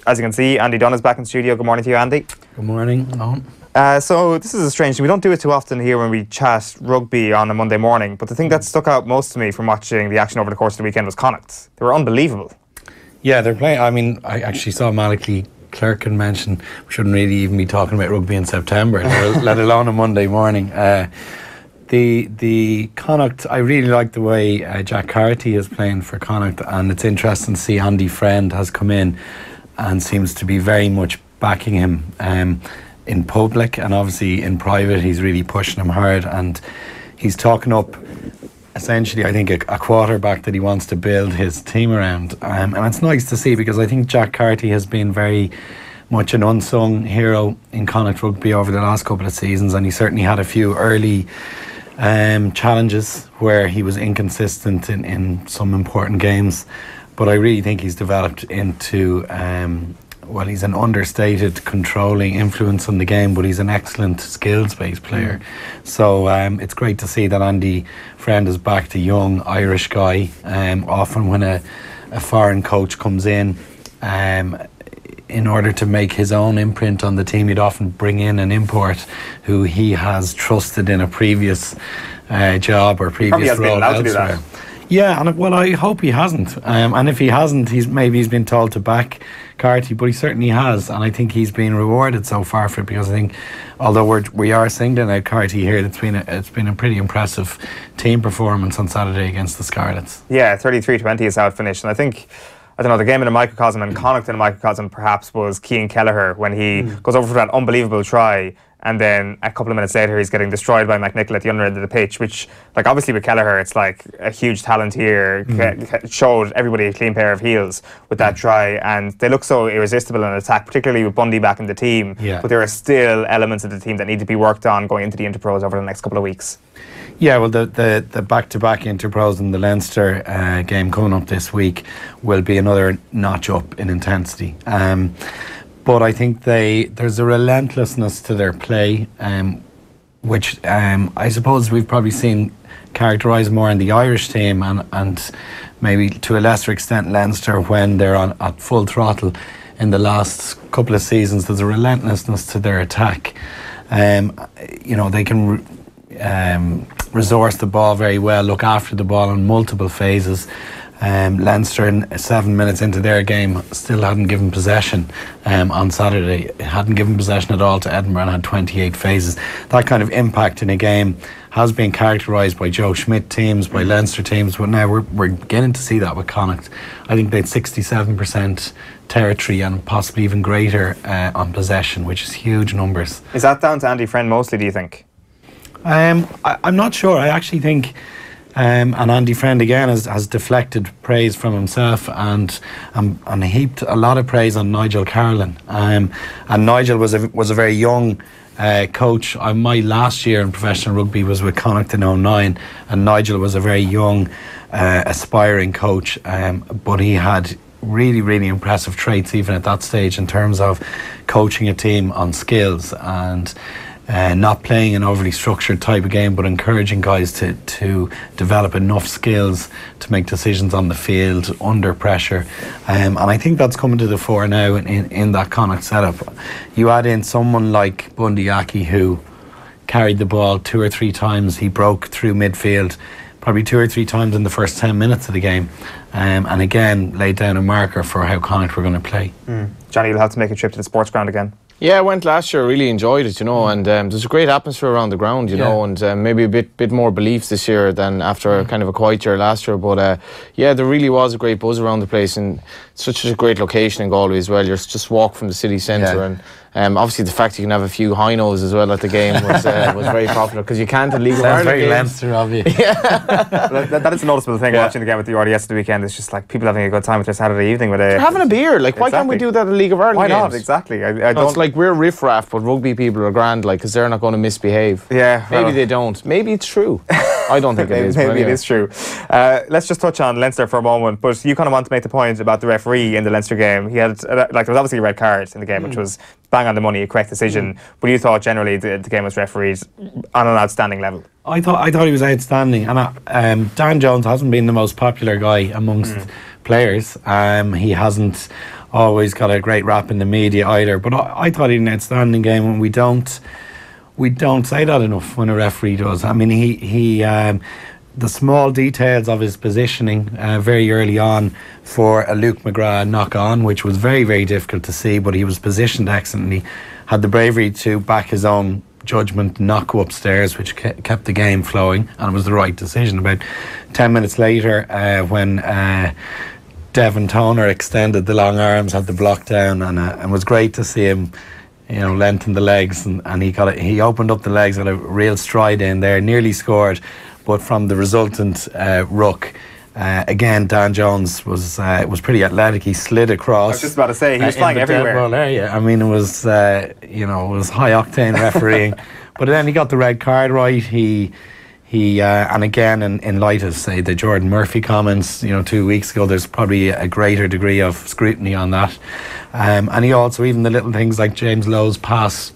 As you can see, Andy Dunne is back in studio. Good morning to you, Andy. Good morning. So this is a strange thing. We don't do it too often here when we chat rugby on a Monday morning, but the thing that stuck out most to me from watching the action over the course of the weekend was Connacht. They were unbelievable. Yeah, they're playing. I mean, I actually saw Malachy Clerkin mention we shouldn't really even be talking about rugby in September, let alone a Monday morning. The Connacht, I really like the way Jack Carty is playing for Connacht, and it's interesting to see Andy Friend has come in and seems to be very much backing him in public, and obviously in private he's really pushing him hard, and he's talking up essentially, I think, a quarterback that he wants to build his team around, and it's nice to see, because I think Jack Carty has been very much an unsung hero in Connacht rugby over the last couple of seasons, and he certainly had a few early challenges where he was inconsistent in some important games, but I really think he's developed into he's an understated controlling influence on the game, but he's an excellent skills-based player. So it's great to see that Andy Friend is back to young Irish guy. Often when a foreign coach comes in order to make his own imprint on the team, he'd often bring in an import who he has trusted in a previous job or previous role elsewhere. Yeah, and well, I hope he hasn't. And if he hasn't, he's been told to back Carty, but he certainly has, and I think he's been rewarded so far for it, because I think, although we are singling out Carty here, it's been a pretty impressive team performance on Saturday against the Scarlets. Yeah, 33-20 is how it finished, and I think, I don't know, the game in a microcosm, and Connacht in a microcosm perhaps, was Cian Kelleher when he goes over for that unbelievable try, and then a couple of minutes later he's getting destroyed by McNichol at the other end of the pitch, which, like, obviously with Kelleher it's like a huge talent here. Showed everybody a clean pair of heels with that try, and they look so irresistible in attack, particularly with Bundy back in the team. But there are still elements of the team that need to be worked on going into the Interpros over the next couple of weeks. Yeah, well, the back-to-back Interpros and the Leinster game coming up this week will be another notch up in intensity. But I think there's a relentlessness to their play, which I suppose we've probably seen characterised more in the Irish team, and maybe to a lesser extent Leinster when they're at full throttle in the last couple of seasons. There's a relentlessness to their attack. They can resource the ball very well, look after the ball in multiple phases. Leinster, in 7 minutes into their game, still hadn't given possession on Saturday. Hadn't given possession at all to Edinburgh and had 28 phases. That kind of impact in a game has been characterised by Joe Schmidt teams, by Leinster teams, but now we're beginning to see that with Connacht. I think they had 67% territory and possibly even greater on possession, which is huge numbers. Is that down to Andy Friend mostly, do you think? I'm not sure. I actually think and Andy Friend again has deflected praise from himself and heaped a lot of praise on Nigel Carolan. And Nigel was a very young coach. My last year in professional rugby was with Connacht in 2009, and Nigel was a very young aspiring coach, but he had really, really impressive traits even at that stage in terms of coaching a team on skills and not playing an overly structured type of game, but encouraging guys to develop enough skills to make decisions on the field under pressure, and I think that's coming to the fore now in that Connacht setup. You add in someone like Bundy Aki, who carried the ball 2 or 3 times. He broke through midfield probably 2 or 3 times in the first 10 minutes of the game, and again laid down a marker for how Connacht were going to play. Johnny, you'll have to make a trip to the sports ground again. Yeah, I went last year, really enjoyed it, and there's a great atmosphere around the ground, you know, and maybe a bit more belief this year than after kind of a quiet year last year. But yeah, there really was a great buzz around the place, and such a great location in Galway as well. You're just walk from the city centre, and obviously the fact you can have a few high-nos as well at the game was very popular, because you can't in League of Ireland very Leinster of you. That is a noticeable thing watching the game with the RDS the weekend. It's just like people having a good time with their Saturday evening with They're having a beer. Like, why can't we do that at League of Ireland Why games? not? Exactly. I don't. It's like we're riff-raff, but rugby people are grand, like, because they're not going to misbehave. Yeah. Maybe they don't. Maybe it's true. I don't think it is. Maybe it is true. Let's just touch on Leinster for a moment. But you kind of want to make the point about the referee in the Leinster game. He had, there was obviously a red card in the game, which was bang on the money, a correct decision. But you thought generally the game was refereed on an outstanding level. I thought he was outstanding, and Dan Jones hasn't been the most popular guy amongst players. He hasn't always got a great rap in the media either, but I thought he had an outstanding game, and we don't say that enough when a referee does. I mean, he the small details of his positioning very early on for a Luke McGrath knock on, which was very, very difficult to see, but he was positioned excellently, had the bravery to back his own judgment, not go upstairs, which kept the game flowing, and it was the right decision. About 10 minutes later, when Devon Toner extended the long arms, had the block down, and it was great to see him, lengthen the legs, and he opened up the legs, had a real stride in there, nearly scored, but from the resultant ruck, again, Dan Jones was pretty athletic. He slid across. I was just about to say, he was flying everywhere. Well, area. I mean, it was high octane refereeing. But then he got the red card right. He and again, in light of, say, the Jordan Murphy comments, 2 weeks ago, there's probably a greater degree of scrutiny on that. And he also, even the little things like James Lowe's pass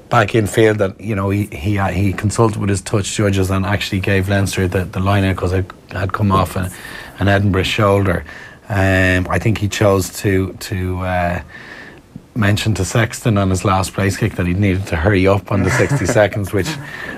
back in field, that he consulted with his touch judges and actually gave Leinster the line out because it had come off an Edinburgh shoulder. I think he chose to mention to Sexton on his last place kick that he needed to hurry up on the 60 seconds, which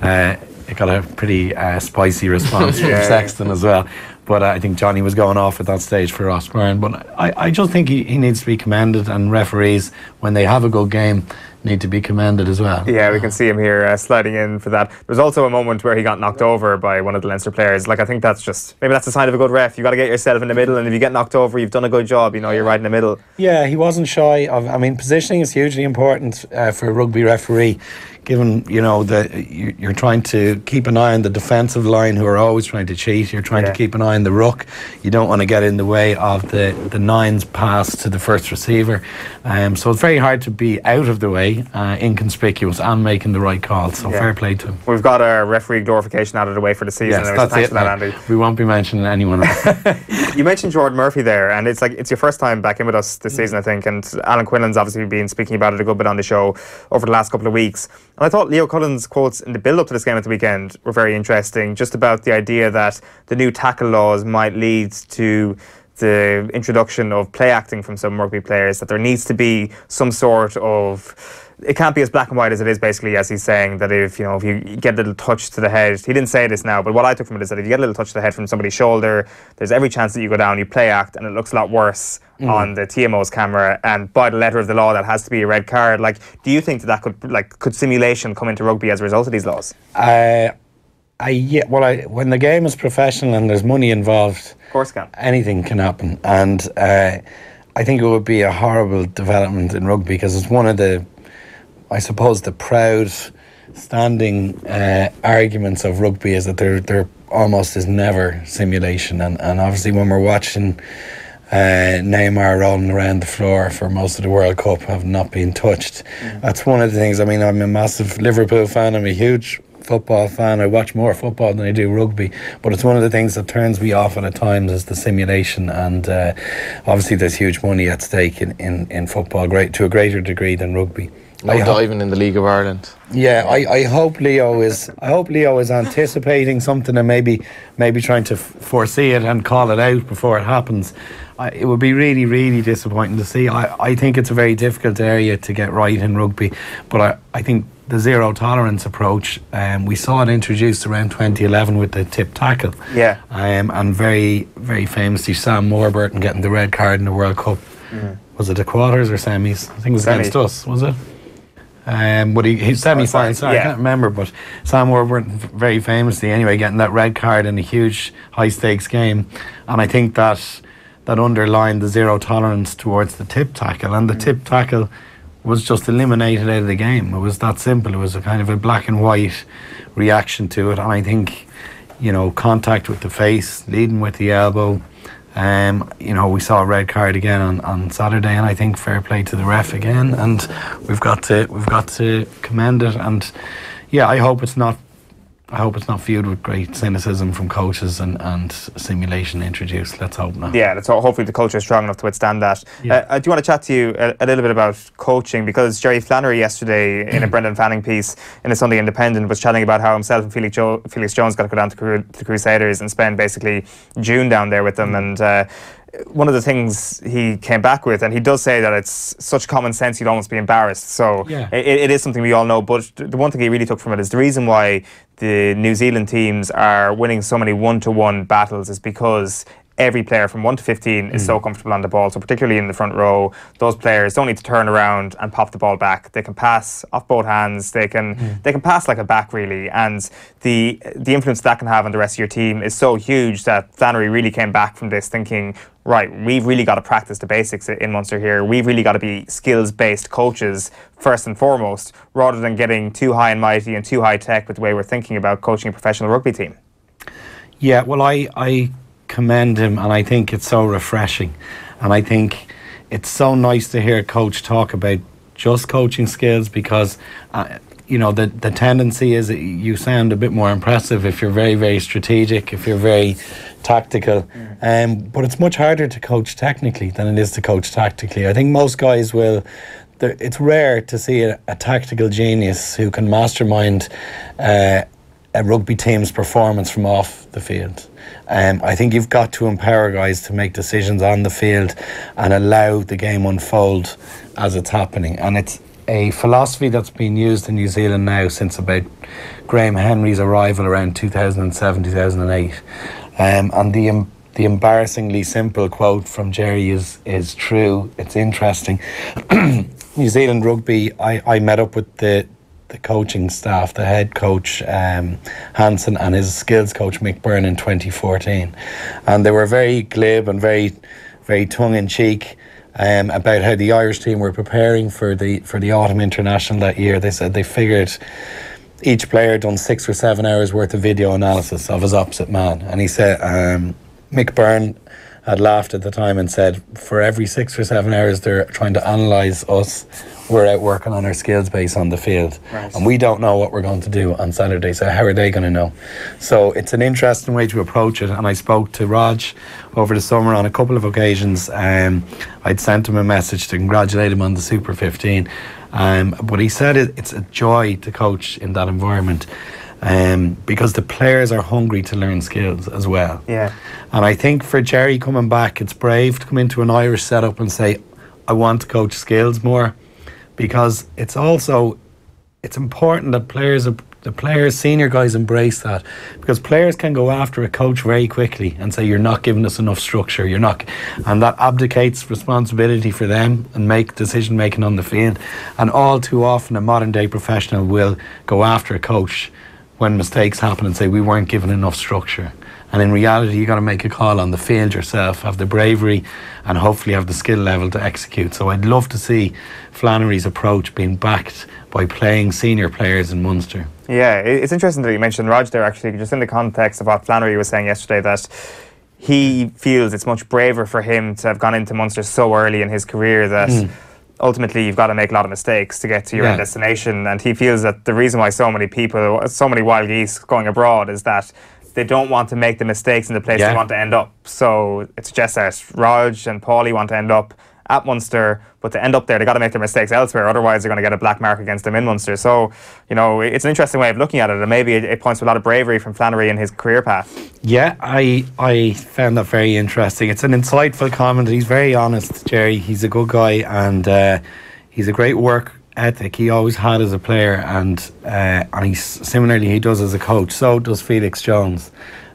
it got a pretty spicy response from Sexton as well. But I think Johnny was going off at that stage for Ross Byrne. But I just think he needs to be commended, and referees, when they have a good game, need to be commended as well. Yeah, we can see him here sliding in for that. There's also a moment where he got knocked over by one of the Leinster players. I think that's maybe that's a sign of a good ref. You got to get yourself in the middle, and if you get knocked over, you've done a good job. You're right in the middle. Yeah, he wasn't shy of. I mean, positioning is hugely important for a rugby referee. Given that you're trying to keep an eye on the defensive line, who are always trying to cheat. You're trying to keep an eye on the ruck. You don't want to get in the way of the nine's pass to the first receiver. So it's very hard to be out of the way, inconspicuous, and making the right call. So fair play to him. We've got our referee glorification out of the way for the season. Yes, that's it. For that, Andy. We won't be mentioning anyone else. You mentioned Jordan Murphy there, and it's your first time back in with us this season, I think. And Alan Quinlan's obviously been speaking about it a good bit on the show over the last couple of weeks. And I thought Leo Cullen's quotes in the build-up to this game at the weekend were very interesting, just about the idea that the new tackle laws might lead to the introduction of play acting from some rugby players, that there needs to be some sort of... It can't be as black and white as it is, basically, as he's saying, that if you get a little touch to the head, he didn't say this now, but what I took from it is that if you get a little touch to the head from somebody's shoulder, there's every chance that you go down, you play act, and it looks a lot worse on the TMO's camera, and by the letter of the law, that has to be a red card. Do you think that could simulation come into rugby as a result of these laws? When the game is professional and there's money involved, of course, anything can happen, and I think it would be a horrible development in rugby, because it's one of the, I suppose, the proud standing arguments of rugby is that there almost is never simulation, and obviously when we're watching Neymar rolling around the floor for most of the World Cup have not been touched. That's one of the things. I mean, I'm a massive Liverpool fan, I'm a huge football fan, I watch more football than I do rugby, but it's one of the things that turns me off at times is the simulation, and obviously there's huge money at stake in football, to a greater degree than rugby. Diving in the League of Ireland. Yeah, I hope Leo is anticipating something and maybe trying to foresee it and call it out before it happens. It would be really, really disappointing to see. I think it's a very difficult area to get right in rugby, but I think the zero tolerance approach, we saw it introduced around 2011 with the tip tackle. Yeah. And very, very famously Sam Warburton getting the red card in the World Cup. Was it the quarters or semis? I think it was against us, was it? But he semi-final, I can't remember, but Sam Warburton very famously anyway getting that red card in a huge high stakes game, and I think that underlined the zero tolerance towards the tip tackle, and the tip tackle was just eliminated out of the game. It was that simple. It was a kind of a black and white reaction to it, and I think contact with the face, leading with the elbow. We saw a red card again on Saturday, and I think fair play to the ref again, and we've got to commend it. And I hope it's not viewed with great cynicism from coaches and simulation introduced. Let's hope not. Yeah, hopefully the culture is strong enough to withstand that. I do want to chat to you a little bit about coaching, because Jerry Flannery yesterday in a Brendan Fanning piece in the Sunday Independent was chatting about how himself and Felix Jones got to go down to the Crusaders and spend basically June down there with them, and one of the things he came back with, and he does say that it's such common sense you'd almost be embarrassed. So it is something we all know. But the one thing he really took from it is the reason why the New Zealand teams are winning so many 1-to-1 battles is because every player from 1 to 15 is so comfortable on the ball. So particularly in the front row, those players don't need to turn around and pop the ball back. They can pass off both hands. They can pass like a back, really. And the influence that can have on the rest of your team is so huge that Flannery really came back from this thinking, right, we've really got to practice the basics in Munster here. We've really got to be skills-based coaches first and foremost, rather than getting too high and mighty and too high-tech with the way we're thinking about coaching a professional rugby team. Yeah, well, I commend him, and I think it's so refreshing, and I think it's so nice to hear a coach talk about just coaching skills, because the tendency is that you sound a bit more impressive if you're very, very strategic, if you're very tactical, but it's much harder to coach technically than it is to coach tactically. I think most guys will. It's rare to see a tactical genius who can mastermind a rugby team's performance from off the field. I think you've got to empower guys to make decisions on the field and allow the game unfold as it's happening. And it's a philosophy that's been used in New Zealand now since about Graham Henry's arrival around 2007, 2008. And the embarrassingly simple quote from Jerry is true. It's interesting. New Zealand Rugby, I met up with the coaching staff, the head coach Hansen and his skills coach Mick Byrne in 2014, and they were very glib and very, very tongue-in-cheek about how the Irish team were preparing for the autumn international that year. They said they figured each player done 6 or 7 hours worth of video analysis of his opposite man, and he said Mick Byrne had laughed at the time and said, for every 6 or 7 hours they're trying to analyse us, we're out working on our skills base on the field. Right. And we don't know what we're going to do on Saturday, so how are they going to know? So it's an interesting way to approach it, and I spoke to Raj over the summer on a couple of occasions. I'd sent him a message to congratulate him on the Super 15, but he said it's a joy to coach in that environment. Because the players are hungry to learn skills as well. Yeah. And I think for Jerry coming back, it's brave to come into an Irish setup and say, I want to coach skills more, because it's important that the players, senior guys, embrace that, because players can go after a coach very quickly and say, you're not giving us enough structure, and that abdicates responsibility for them and make decision making on the field. And all too often a modern day professional will go after a coach when mistakes happen and say, we weren't given enough structure. And in reality, you got to make a call on the field yourself, have the bravery and hopefully have the skill level to execute. So I'd love to see Flannery's approach being backed by playing senior players in Munster. Yeah, it's interesting that you mentioned Rog there, actually, just in the context of what Flannery was saying yesterday, that he feels it's much braver for him to have gone into Munster so early in his career that ultimately you've got to make a lot of mistakes to get to your end destination. And he feels that the reason why so many wild geese going abroad is that they don't want to make the mistakes in the place they want to end up. So it suggests that Rog and Paulie want to end up at Munster, but to end up there, they've got to make their mistakes elsewhere, otherwise they're going to get a black mark against them in Munster. So, it's an interesting way of looking at it, and maybe it points to a lot of bravery from Flannery in his career path. Yeah, I found that very interesting. It's an insightful comment. He's very honest, Jerry. He's a good guy, and he's a great work ethic. He always had as a player, and he does as a coach. So does Felix Jones.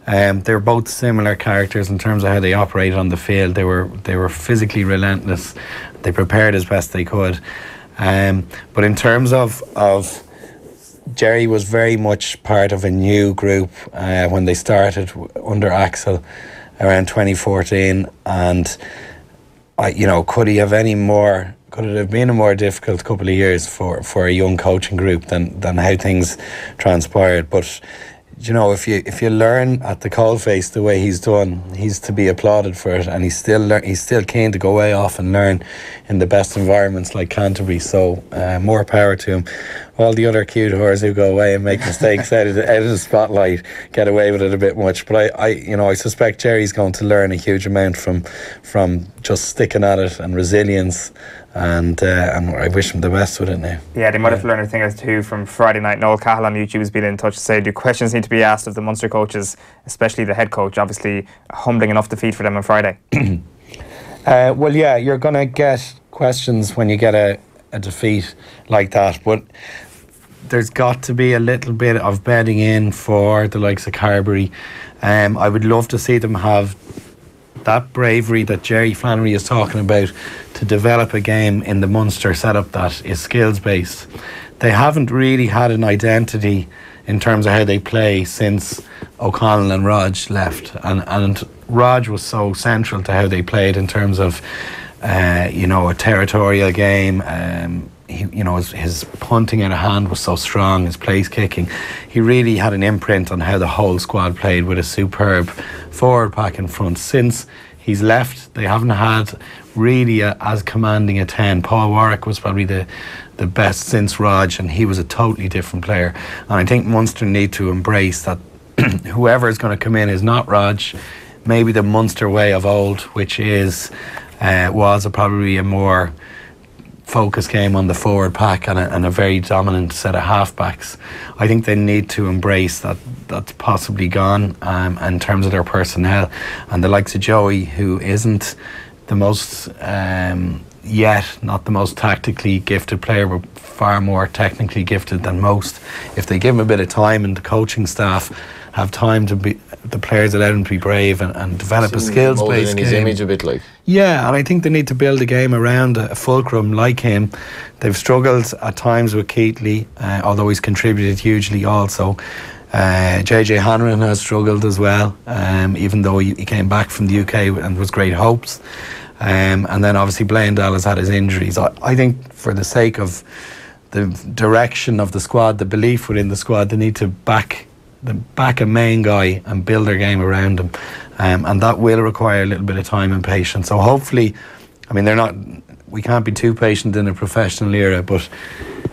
They're both similar characters in terms of how they operate on the field. They were physically relentless. They prepared as best they could. But in terms of Jerry was very much part of a new group when they started under Axel around 2014. And could it have been a more difficult couple of years for a young coaching group than how things transpired? But if you learn at the coalface the way he's done, he's to be applauded for it, and he's still keen to go way off and learn in the best environments like Canterbury. So more power to him. All the other cute whores who go away and make mistakes out of the spotlight get away with it a bit much. But I suspect Jerry's going to learn a huge amount from just sticking at it and resilience. And I wish him the best with it now. Yeah, they might have to learn a thing or two from Friday night. Noel Cahill on YouTube has been in touch to say, do questions need to be asked of the Munster coaches, especially the head coach? Obviously, a humbling enough defeat for them on Friday. Well, yeah, you're going to get questions when you get a defeat like that, but there's got to be a little bit of bedding in for the likes of Carberry. I would love to see them have that bravery that Jerry Flannery is talking about to develop a game in the Munster setup that is skills based. They haven't really had an identity in terms of how they play since O'Connell and Rog left, and Rog was so central to how they played in terms of a territorial game. His punting out of hand was so strong, his place kicking. He really had an imprint on how the whole squad played, with a superb forward pack in front. Since he's left, they haven't had really as commanding a 10. Paul Warwick was probably the best since Rog, and he was a totally different player. And I think Munster need to embrace that whoever is going to come in is not Rog. Maybe the Munster way of old, which was probably a more focus game on the forward pack and a very dominant set of halfbacks. I think they need to embrace that that's possibly gone in terms of their personnel, and the likes of Joey, who isn't the most not the most tactically gifted player, but far more technically gifted than most. If they give him a bit of time, and the coaching staff have time to be, the players allow him to be brave and develop a skills-based game. His image a bit like. Yeah, and I think they need to build a game around a fulcrum like him. They've struggled at times with Keatley, although he's contributed hugely also. JJ Hanrahan has struggled as well, even though he came back from the UK and was great hopes. And then obviously Blaendal has had his injuries. I think for the sake of the direction of the squad, the belief within the squad, they need to back a main guy and build their game around him, and that will require a little bit of time and patience. So hopefully, we can't be too patient in a professional era, but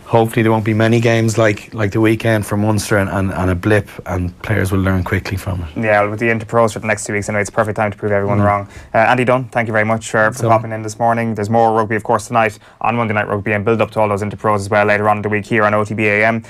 hopefully there won't be many games like the weekend for Munster and a blip, and players will learn quickly from it. Yeah, with the Interpros for the next 2 weeks anyway, it's a perfect time to prove everyone wrong. Andy Dunne, thank you very much for popping in this morning. There's more rugby, of course, tonight on Monday Night Rugby, and build up to all those Interpros as well later on in the week here on OTB AM.